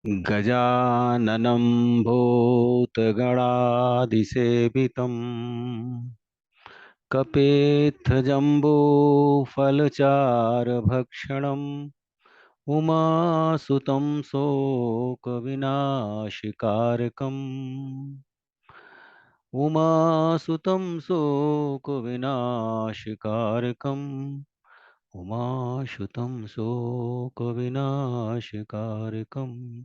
गजाननं भूतगणादिसेवितं कपेत्थजम्बूफलचारभक्षणम् उमासुतं शोकविनाशकारकम् उमासुतं शोकविनाशकारकम् उमाशुतं शोकविनाशकारकं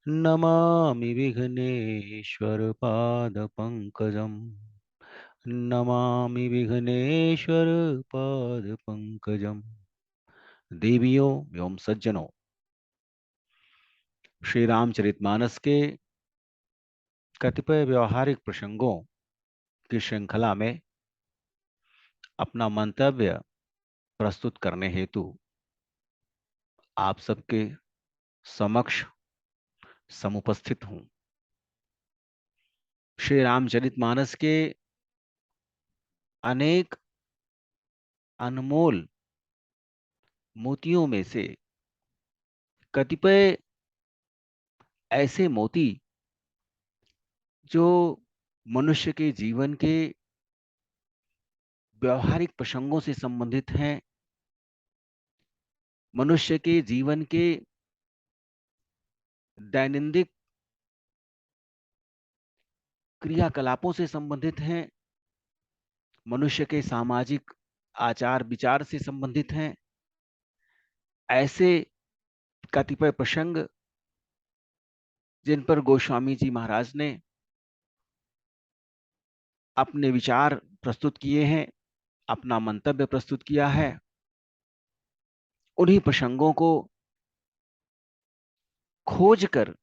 नमामि विघ्नेश्वरपादपङ्कजम् नमामि विघ्नेश्वरपादपङ्कजम्। देवियों एवं सज्जनों, श्री रामचरितमानस के कतिपय व्यवहारिक प्रसंगों की श्रृंखला में अपना मंतव्य प्रस्तुत करने हेतु आप सबके समक्ष समुपस्थित हूं। श्री रामचरितमानस के अनेक अनमोल मोतियों में से कतिपय ऐसे मोती जो मनुष्य के जीवन के व्यवहारिक प्रसंगों से संबंधित हैं, मनुष्य के जीवन के दैनंदिन क्रियाकलापों से संबंधित हैं, मनुष्य के सामाजिक आचार विचार से संबंधित हैं। ऐसे कतिपय प्रसंग जिन पर गोस्वामी जी महाराज ने अपने विचार प्रस्तुत किए हैं, अपना मंतव्य प्रस्तुत किया है, उन्हीं प्रसंगों को खोजकर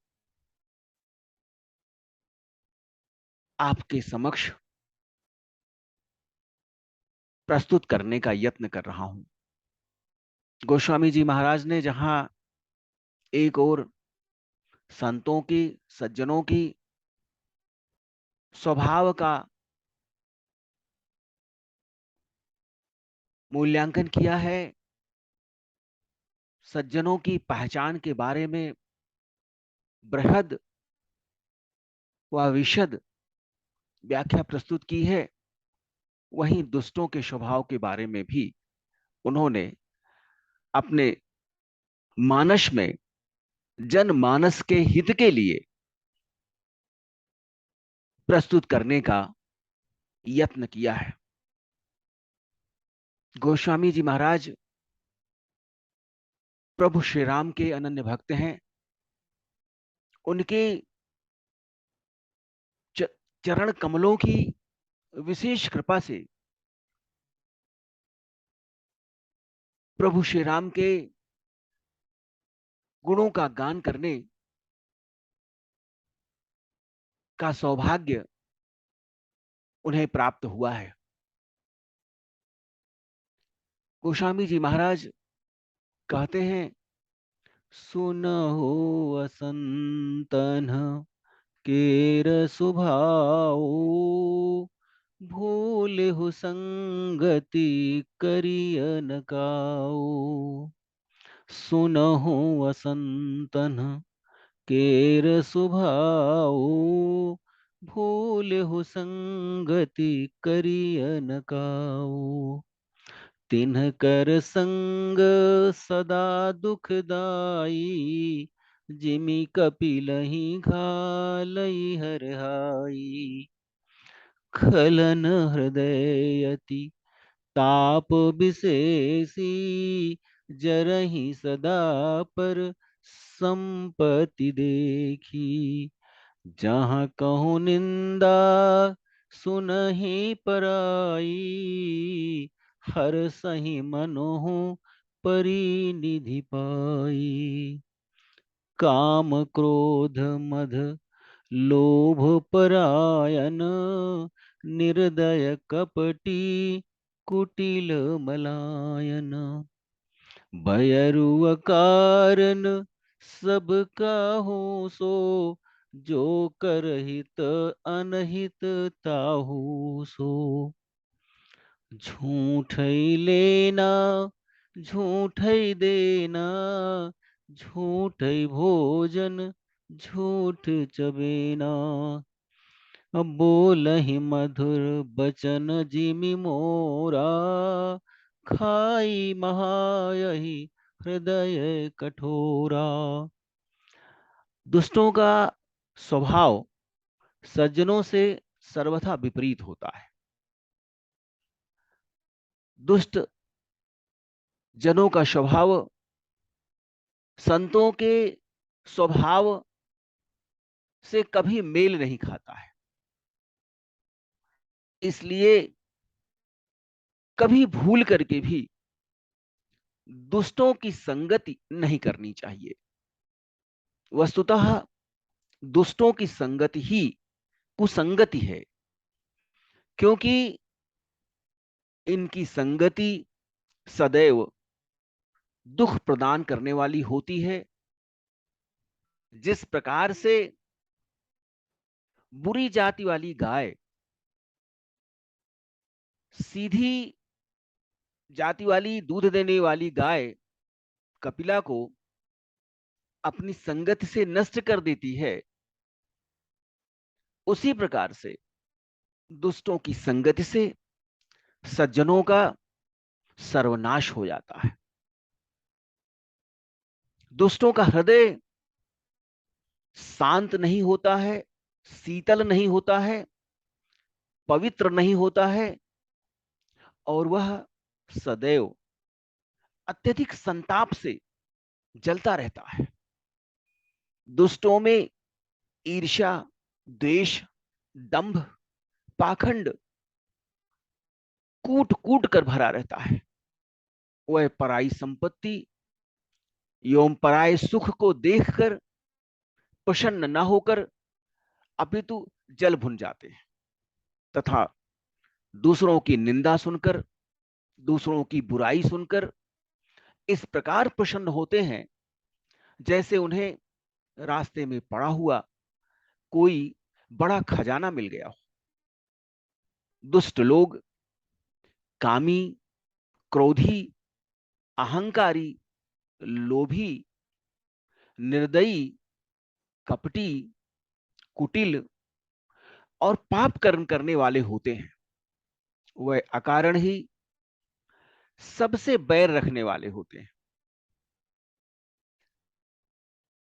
आपके समक्ष प्रस्तुत करने का यत्न कर रहा हूं। गोस्वामी जी महाराज ने जहां एक ओर संतों की, सज्जनों की स्वभाव का मूल्यांकन किया है, सज्जनों की पहचान के बारे में बृहद व विशद व्याख्या प्रस्तुत की है, वहीं दुष्टों के स्वभाव के बारे में भी उन्होंने अपने मानस में जनमानस के हित के लिए प्रस्तुत करने का यत्न किया है। गोस्वामी जी महाराज प्रभु श्री राम के अनन्य भक्त हैं। उनके चरण कमलों की विशेष कृपा से प्रभु श्री राम के गुणों का गान करने का सौभाग्य उन्हें प्राप्त हुआ है। गोस्वामी जी महाराज कहते हैं, सुनहो वसंतन केर सुभाओ भूल हो संगति करिय न काऊ। सुनहो वसंतन केर सुभाओ भूल हो संगति करिय न काऊ। तिन्ह कर संग सदा दुखदाई जिमि कपिलहि घालई हरहाई। खलन हृदयति ताप विशेषी जरहि सदा पर संपत्ति देखी। जहाँ कहूँ निंदा सुनहि पराई हर सही मनोहु परिनिधि पाई। काम क्रोध मद लोभ परायन निर्दय कपटी कुटिल मलायन। भयरु कारण सब काहू सो जो करहित अनहित ताहू सो। झूठ लेना झूठ देना झूठ भोजन झूठ चबेना। अब बोलहि मधुर बचन जिमि मोरा, खाई महायहि हृदय कठोरा। दुष्टों का स्वभाव सज्जनों से सर्वथा विपरीत होता है। दुष्ट जनों का स्वभाव संतों के स्वभाव से कभी मेल नहीं खाता है। इसलिए कभी भूल करके भी दुष्टों की संगति नहीं करनी चाहिए। वस्तुतः दुष्टों की संगति ही कुसंगति है, क्योंकि इनकी संगति सदैव दुख प्रदान करने वाली होती है। जिस प्रकार से बुरी जाति वाली गाय सीधी जाति वाली दूध देने वाली गाय कपिला को अपनी संगति से नष्ट कर देती है, उसी प्रकार से दुष्टों की संगति से सज्जनों का सर्वनाश हो जाता है। दुष्टों का हृदय शांत नहीं होता है, शीतल नहीं होता है, पवित्र नहीं होता है, और वह सदैव अत्यधिक संताप से जलता रहता है। दुष्टों में ईर्ष्या, द्वेष, दंभ, पाखंड कूट कूट कर भरा रहता है। वह पराई संपत्ति एवं पराये सुख को देखकर प्रसन्न न होकर अपितु जल भुन जाते हैं, तथा दूसरों की निंदा सुनकर, दूसरों की बुराई सुनकर इस प्रकार प्रसन्न होते हैं जैसे उन्हें रास्ते में पड़ा हुआ कोई बड़ा खजाना मिल गया हो। दुष्ट लोग कामी, क्रोधी, अहंकारी, लोभी, निर्दयी, कपटी, कुटिल और पाप कर्म करने वाले होते हैं। वह अकारण ही सबसे बैर रखने वाले होते हैं।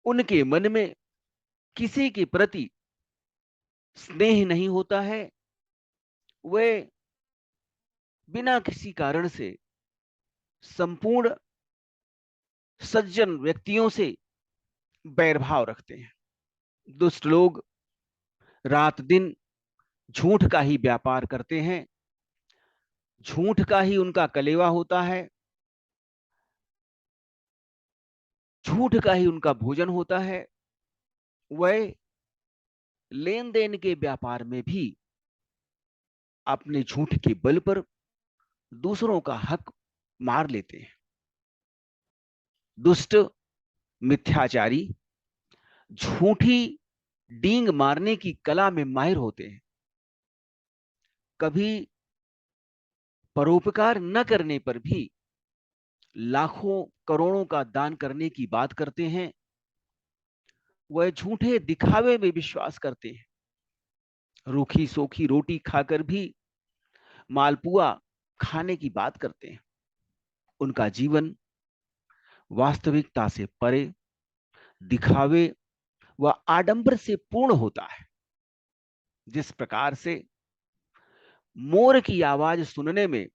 उनके मन में किसी के प्रति स्नेह नहीं होता है। वे बिना किसी कारण से संपूर्ण सज्जन व्यक्तियों से बैरभाव रखते हैं। दुष्ट लोग रात दिन झूठ का ही व्यापार करते हैं, झूठ का ही उनका कलेवा होता है, झूठ का ही उनका भोजन होता है। वह लेन देन के व्यापार में भी अपने झूठ के बल पर दूसरों का हक मार लेते हैं। दुष्ट, मिथ्याचारी झूठी डींग मारने की कला में माहिर होते हैं। कभी परोपकार न करने पर भी लाखों करोड़ों का दान करने की बात करते हैं। वह झूठे दिखावे में विश्वास करते हैं। रूखी सोखी रोटी खाकर भी मालपुआ खाने की बात करते हैं। उनका जीवन वास्तविकता से परे, दिखावे व आडंबर से पूर्ण होता है। जिस प्रकार से मोर की आवाज सुनने में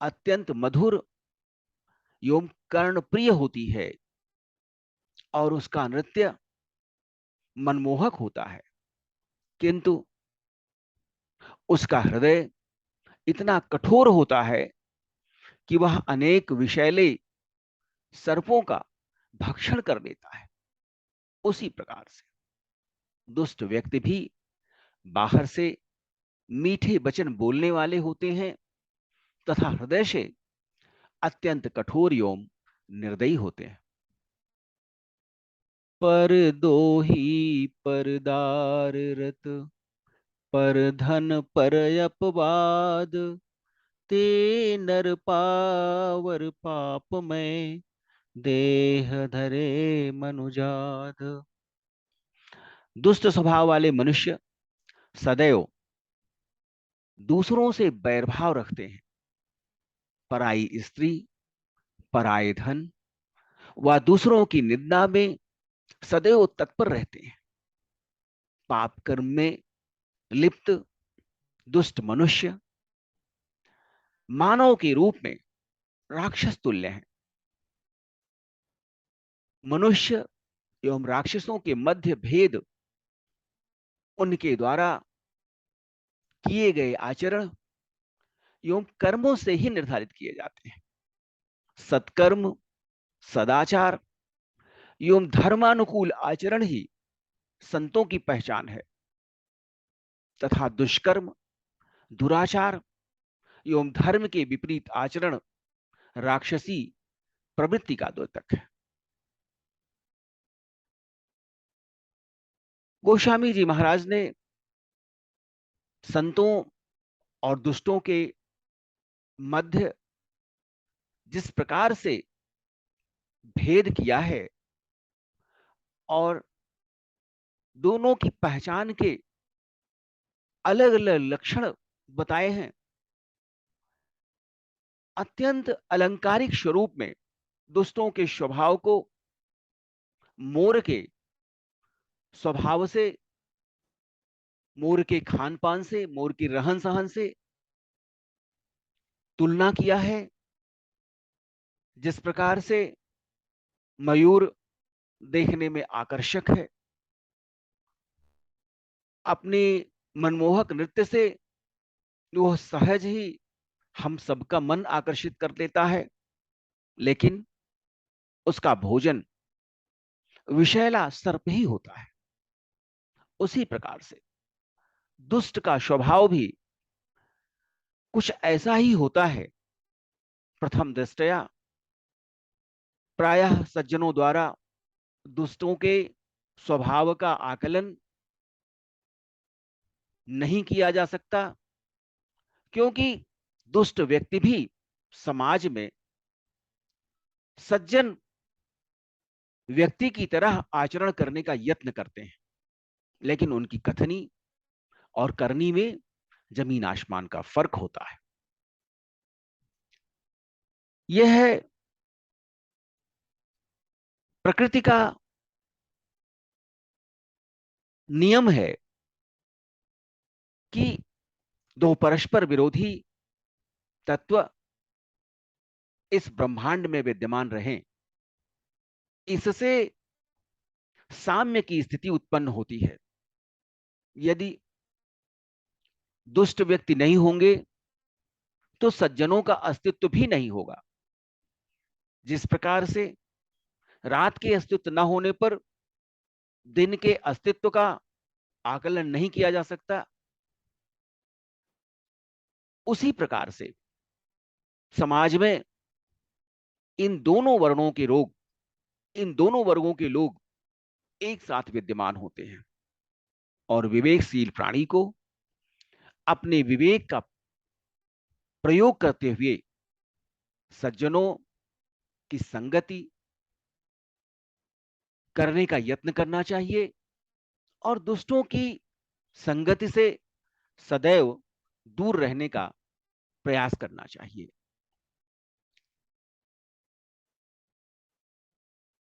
अत्यंत मधुर एवं कर्णप्रिय होती है और उसका नृत्य मनमोहक होता है, किंतु उसका हृदय इतना कठोर होता है कि वह अनेक विषैले सर्पों का भक्षण कर देता है। उसी प्रकार से दुष्ट व्यक्ति भी बाहर से मीठे वचन बोलने वाले होते हैं तथा हृदय से अत्यंत कठोर एवं निर्दयी होते हैं। पर दो ही परदार रत, पर धन पर अपवाद, ते नर पावर पाप में देह धरे मनुजाद। दुष्ट स्वभाव वाले मनुष्य सदैव दूसरों से बैरभाव रखते हैं। पराई स्त्री, पराये धन व दूसरों की निंदा में सदैव तत्पर रहते हैं। पाप कर्म में लिप्त दुष्ट मनुष्य मानव के रूप में राक्षस तुल्य हैं। मनुष्य एवं राक्षसों के मध्य भेद उनके द्वारा किए गए आचरण एवं कर्मों से ही निर्धारित किए जाते हैं। सत्कर्म, सदाचार एवं धर्मानुकूल आचरण ही संतों की पहचान है तथा दुष्कर्म, दुराचार एवं धर्म के विपरीत आचरण राक्षसी प्रवृत्ति का द्योतक है। गोस्वामी जी महाराज ने संतों और दुष्टों के मध्य जिस प्रकार से भेद किया है और दोनों की पहचान के अलग अलग लक्षण बताए हैं, अत्यंत अलंकारिक स्वरूप में दुष्टों के स्वभाव को मोर के स्वभाव से, मोर के खान पान से, मोर की रहन सहन से तुलना किया है। जिस प्रकार से मयूर देखने में आकर्षक है, अपने मनमोहक नृत्य से वह सहज ही हम सबका मन आकर्षित कर लेता है, लेकिन उसका भोजन विषैला सर्प ही होता है। उसी प्रकार से दुष्ट का स्वभाव भी कुछ ऐसा ही होता है। प्रथम दृष्टया प्रायः सज्जनों द्वारा दुष्टों के स्वभाव का आकलन नहीं किया जा सकता, क्योंकि दुष्ट व्यक्ति भी समाज में सज्जन व्यक्ति की तरह आचरण करने का यत्न करते हैं, लेकिन उनकी कथनी और करनी में जमीन आसमान का फर्क होता है। यह प्रकृति का नियम है कि दो परस्पर विरोधी तत्व इस ब्रह्मांड में विद्यमान रहें, इससे साम्य की स्थिति उत्पन्न होती है। यदि दुष्ट व्यक्ति नहीं होंगे तो सज्जनों का अस्तित्व भी नहीं होगा। जिस प्रकार से रात के अस्तित्व न होने पर दिन के अस्तित्व का आकलन नहीं किया जा सकता, उसी प्रकार से समाज में इन दोनों वर्णों के लोग, इन दोनों वर्गों के लोग एक साथ विद्यमान होते हैं और विवेकशील प्राणी को अपने विवेक का प्रयोग करते हुए सज्जनों की संगति करने का यत्न करना चाहिए और दुष्टों की संगति से सदैव दूर रहने का प्रयास करना चाहिए।